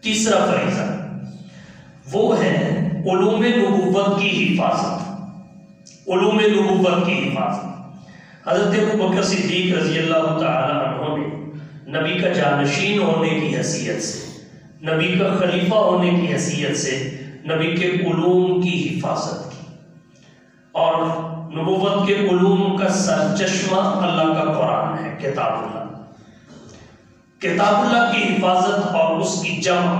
تیسرا فریضہ وہ ہے علوم نبوت کی حفاظت. علوم نبوت کی حفاظت. حضرت ابوبکر صدیق رضی اللہ تعالی عنہ نے نبی کا جانشین ہونے کی حیثیت سے، نبی کا خلیفہ ہونے کی حیثیت سے نبی کے علوم کی حفاظت کی، اور نبوت کے علوم کا سرچشمہ اللہ کا قرآن ہے، کتاب اللہ. کتاب اللہ کی حفاظت اور اس کی جمع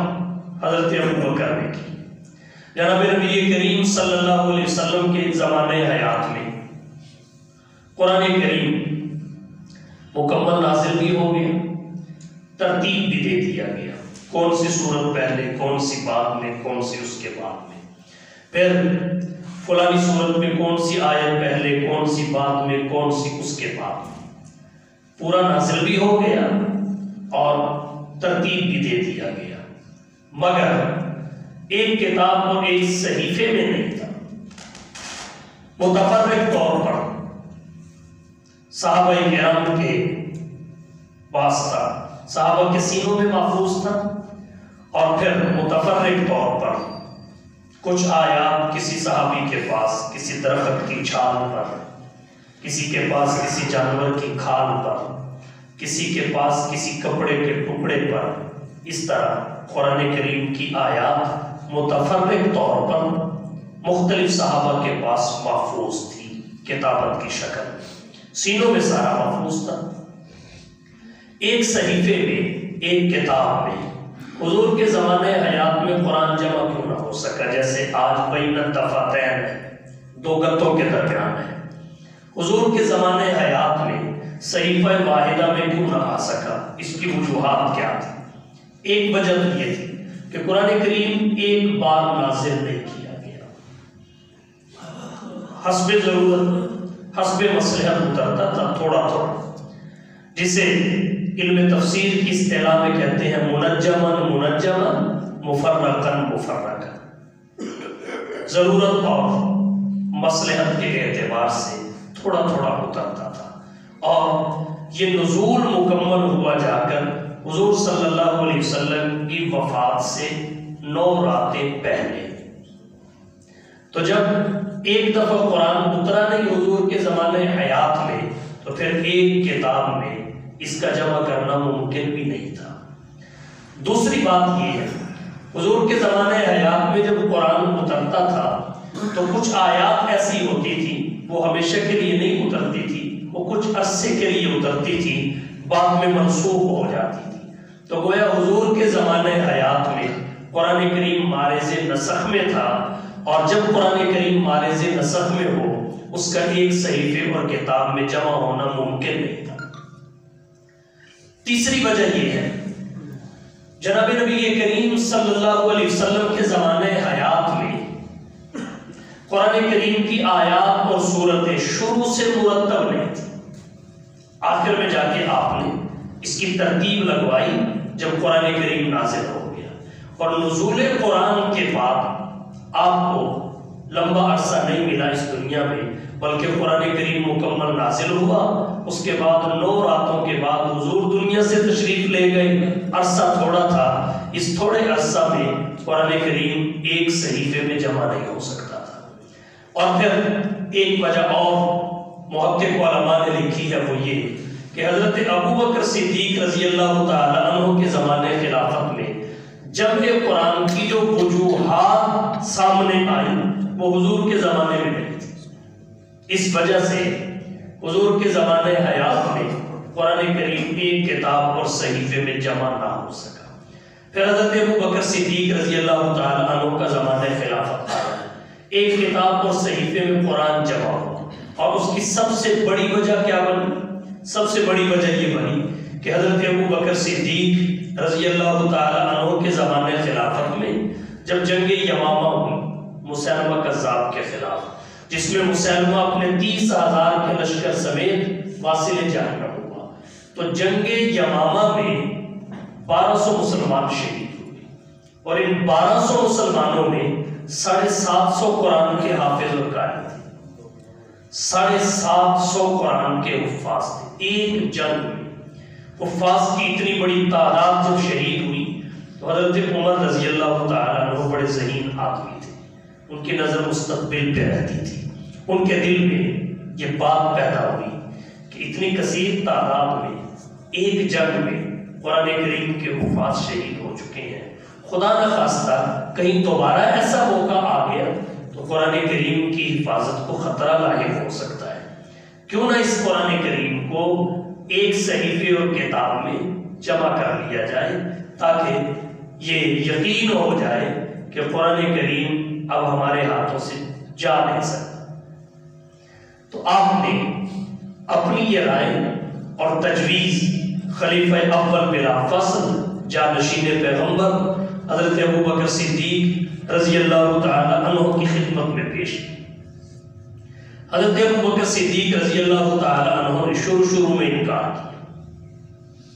حضرت ابوبکر نے کی. جناب نبی کریم صلی اللہ علیہ وسلم کے زمانے حیات میں قرآن کریم مکمل نازل بھی ہو گیا، ترتیب بھی دے دیا گیا، کون سی سورت پہلے، کون سی بعد میں، کون سی اس کے بعد میں، پھر فلانی سورت میں کون سی آیت پہلے، کون سی بعد میں، کون سی اس کے بعد میں. پورا نازل بھی ہو گیا اور ترتیب بھی دے دیا گیا، مگر ایک کتاب اور ایک صحیفے میں نہیں تھا. متفرق طور پر صحابہ کرام کے پاس تھا، صحابہ کے سینوں میں محفوظ تھا، اور پھر متفرق طور پر کچھ آیات کسی صحابی کے پاس کسی درخت کی چھال پر، کسی کے پاس کسی جانور کی کھال پر، کسی کے پاس کسی کپڑے کے ٹکڑے پر. اس طرح قرآن کریم کی آیات متفرق طور پر مختلف صحابہ کے پاس محفوظ تھی، کتابت کی شکل سینوں میں سارا محفوظ تھا. ایک صحیفے میں، ایک کتاب میں حضور کے زمانے حیات میں قرآن جمع کیوں نہ ہو سکا؟ جیسے آج بین الدفتین ہے، دو گتوں کے درمیان ہے. حضور کے زمانے حیات میں صحیفہ واحدہ میں کیوں نہ آ سکا؟ اس کی وجوہات کیا تھی؟ ایک وجہ تو یہ تھی کہ قرآن کریم ایک بار نازل نہیں کیا گیا، حسب ضرورت، حسب مصلحت اترتا تھا تھوڑا تھوڑا، جسے علم تفسیر کی اصطلاح میں کہتے ہیں منجماً منجماً مفرقاً مفرقاً. ضرورت اور مصلحت کے اعتبار سے تھوڑا تھوڑا اترتا تھا، اور یہ نزول مکمل ہوا جا کر حضور صلی اللہ علیہ وسلم کی وفات سے 9 راتیں پہلے. تو جب ایک دفعہ قرآن اترا نہیں حضور کے زمانے حیات میں، تو پھر ایک کتاب میں اس کا جمع کرنا ممکن بھی نہیں تھا. دوسری بات یہ ہے، حضور کے زمانے حیات میں جب قرآن اترتا تھا تو کچھ آیات ایسی ہوتی تھی وہ ہمیشہ کے لیے نہیں اترتی تھی، وہ کچھ عرصے کے لیے اترتی تھی، بعد میں منسوخ ہو جاتی تھی. تو گویا حضور کے زمانے حیات میں قرآن کریم مارز نسخ میں تھا، اور جب قرآن کریم مارز نسخ میں ہو اس کا ایک صحیفے اور کتاب میں جمع ہونا ممکن نہیں تھا. تیسری وجہ یہ ہے، جناب نبی کریم صلی اللہ علیہ وسلم کے زمانے حیات میں قرآن کریم کی آیات اور سورتیں شروع سے مرتب نہیں تھی. آخر میں جا کے آپ نے اس کی ترتیب لگوائی جب قرآن کریم نازل ہو گیا، اور نزول قرآن کے بعد آپ کو لمبا عرصہ نہیں ملا اس دنیا میں، بلکہ قرآن کریم مکمل نازل ہوا. اس کے بعد 9 راتوں کے بعد حضور دنیا سے تشریف لے گئے. عرصہ تھوڑا تھا، اس تھوڑے عرصہ میں قرآن کریم ایک صحیفے میں جمع نہیں ہو سکتا تھا. اور پھر ایک وجہ اور محقق علماء نے لکھی ہے، وہ یہ کہ حضرت ابوبکر صدیق رضی اللہ تعالی عنہ کے زمانے خلافت میں جمع قرآن کی جو وجوہات سامنے آئی وہ حضور کے زمانے میں نہیں تھی. اس وجہ سے حضور کے زمانے حیات میں قرآن کریم ایک کتاب اور صحیفے میں جمع نہ ہو سکا. پھر حضرت ابوبکر صدیق رضی اللہ تعالی عنہ کا زمانے خلافت آیا، ایک کتاب اور صحیفے میں قرآن جمع ہوا. اور اس کی سب سے بڑی وجہ کیا بنی؟ سب سے بڑی وجہ یہ بنی کہ حضرت ابوبکر صدیق رضی اللہ تعالی عنہ کے زمانے خلافت میں جب جنگ یمامہ ہوئی مسیلمہ کذاب کے خلاف، جس میں مسیلمہ اپنے 30,000 کے لشکر سمیت واصل جہنم ہوا، تو جنگ یمامہ میں 1200 مسلمان شہید ہوئے، اور ان 1200 مسلمانوں میں 750 قرآن کے حافظ اور قاری تھے. 750 قرآن کے حفاظ تھے. ایک جنگ میں حفاظ کی اتنی بڑی تعداد جب شہید ہوئی تو حضرت عمر رضی اللہ تعالیٰ عنہ بڑے ذہین آدمی تھے، ان کی نظر مستقبل پہ رہتی تھی، ان کے دل میں یہ بات پیدا ہوئی کہ اتنی کثیر تعداد میں ایک جنگ میں قرآن کریم کے حفاظ شہید ہو چکے ہیں، خدا نہ خواستہ کہیں دوبارہ ایسا موقع آ گیا تو قرآن کریم کی حفاظت کو خطرہ لاحق ہو سکتا ہے، کیوں نہ اس قرآن کریم کو ایک صحیفے اور کتاب میں جمع کر لیا جائے تاکہ یہ یقین ہو جائے کہ قرآن کریم اب ہمارے ہاتھوں سے جا نہیں سکتا۔ تو آپ نے اپنی یہ رائے اور تجویز خلیفہ اول بلا فصل جانشین پیغمبر حضرت ابوبکر صدیق رضی اللہ تعالی عنہ کی خدمت میں پیش کی۔ حضرت ابوبکر صدیق رضی اللہ تعالی عنہ نے شروع میں انکار کیا،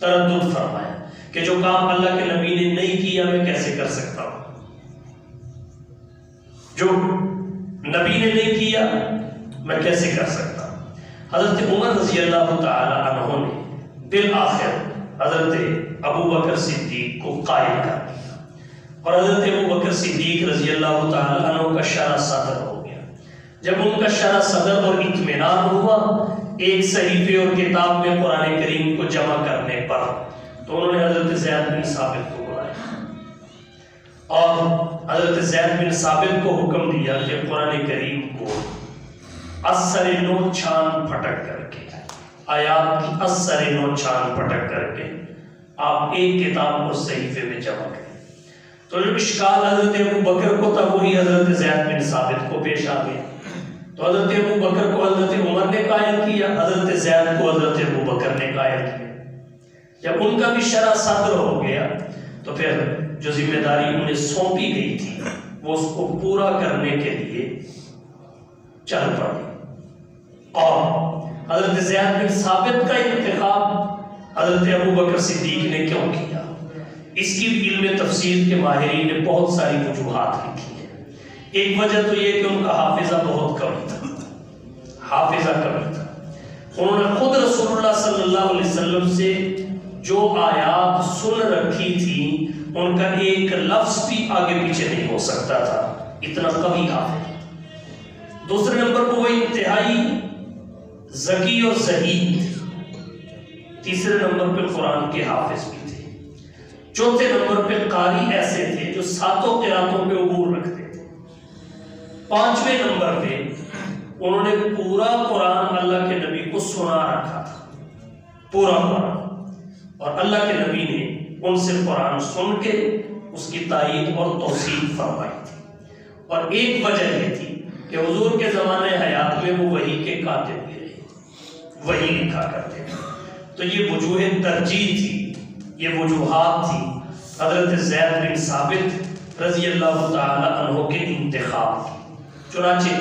تردد فرمایا کہ جو کام اللہ کے نبی نے نہیں کیا میں کیسے کر سکتا ہوں، جو نبی نے نہیں کیا میں کیسے کر سکتا ہوں۔ حضرت عمر رضی اللہ تعالی عنہ نے بالآخر حضرت ابوبکر صدیق کو قائل کر دیا اور حضرت ابوبکر صدیق رضی اللہ تعالی عنہ کا شرح صدر ہو گیا۔ جب ان کا شرح صدر اور اطمینان ہوا ایک صحیفے اور کتاب میں قرآن کریم کو جمع کرنے پر، تو انہوں نے حضرت زید بن ثابت کو بلایا اور حضرت زید بن ثابت کو حکم دیا کہ قرآن کریم کو اثر نو چھان پھٹک کر کے، آیات کی اثر نو چھان پھٹک کر کے آپ ایک کتاب کو صحیفے میں جمع کریں۔ تو جو اشکال حضرت ابوبکر کو تھا وہی حضرت زید بن ثابت کو پیش آ گیا، تو حضرت ابوبکر کو حضرت عمر نے قائل کیا، حضرت زید کو حضرت ابوبکر نے قائل کیا۔ جب ان کا بھی شرح صدر ہو گیا تو پھر جو ذمہ داری انہیں سونپی گئی تھی وہ اس کو پورا کرنے کے لیے چل پڑے، اور حضرت زید بن ثابت کا انتخاب حضرت ابوبکر صدیق نے کیوں کیا، اس کی علم تفسیر کے ماہرین نے بہت ساری وجوہات لکھی ہیں۔ ایک وجہ تو یہ کہ ان کا حافظہ بہت کم تھا، حافظہ کم تھا، انہوں نے خود رسول اللہ صلی اللہ علیہ وسلم سے جو آیات سن رکھی تھی ان کا ایک لفظ بھی آگے پیچھے نہیں ہو سکتا تھا، اتنا قوی حافظ۔ دوسرے نمبر پر وہ انتہائی ذکی اور ذہین تھے، تیسرے نمبر پہ قرآن کے حافظ بھی تھے، چوتھے نمبر پہ قاری ایسے تھے جو ساتوں قراتوں پہ عبور رکھتے تھے، پانچویں نمبر پہ انہوں نے پورا قرآن اللہ کے نبی کو سنا رکھا تھا، پورا قرآن، اور اللہ کے نبی نے ان سے قرآن سن کے اس کی تائید اور توثیق فرمائی تھی۔ اور ایک وجہ یہ تھی کہ حضور کے زمانے حیات میں وہ وحی کے کاتب بھی رہے، وحی لکھا کرتے تھے، تو یہ وجوہ ترجیح تھی، یہ وجوہات تھی حضرت زید بن ثابت رضی اللہ تعالی عنہ کے انتخاب کی۔ چنانچہ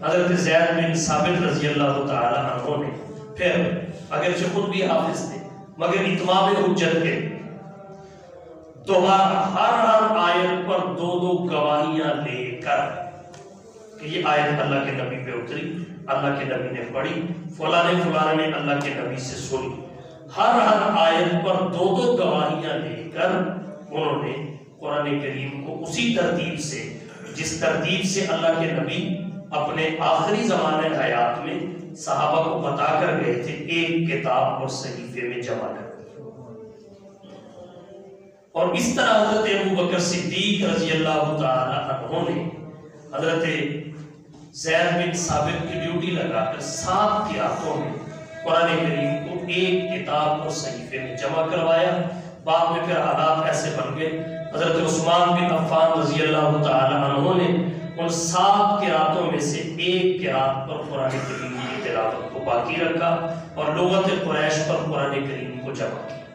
حضرت زید بن ثابت رضی اللہ تعالی عنہ نے پھر اگرچہ خود بھی حافظ تھے مگر اتمام حجت کے دوبارہ ہر آیت پر دو گواہیاں لے کر کہ یہ آیت اللہ کے نبی پہ اتری، اللہ کے نبی نے پڑھی، فلاں نے اللہ کے نبی سے سنی، ہر آیت پر دو گواہیاں لے کر انہوں نے قرآن کریم کو اسی ترتیب سے جس ترتیب سے اللہ کے نبی اپنے آخری زمانے حیات میں صحابہ کو بتا کر گئے تھے ایک کتاب اور صحیفے میں جمع کر دیا۔ اور اس طرح حضرت ابوبکر صدیق رضی اللہ تعالی عنہ نے حضرت زید بن ثابت کی ڈیوٹی لگا کر 7 قراتوں میں قرآن کریم کو ایک کتاب اور صحیفے میں جمع کروایا۔ بعد میں پھر حالات ایسے بن گئے، حضرت عثمان بن عفان رضی اللہ تعالی عنہ نے ان 7 قراتوں میں سے ایک قرات پر قرآن کریم کی تلاوت کو باقی رکھا اور لغت قریش پر قرآن کریم کو جمع کیا۔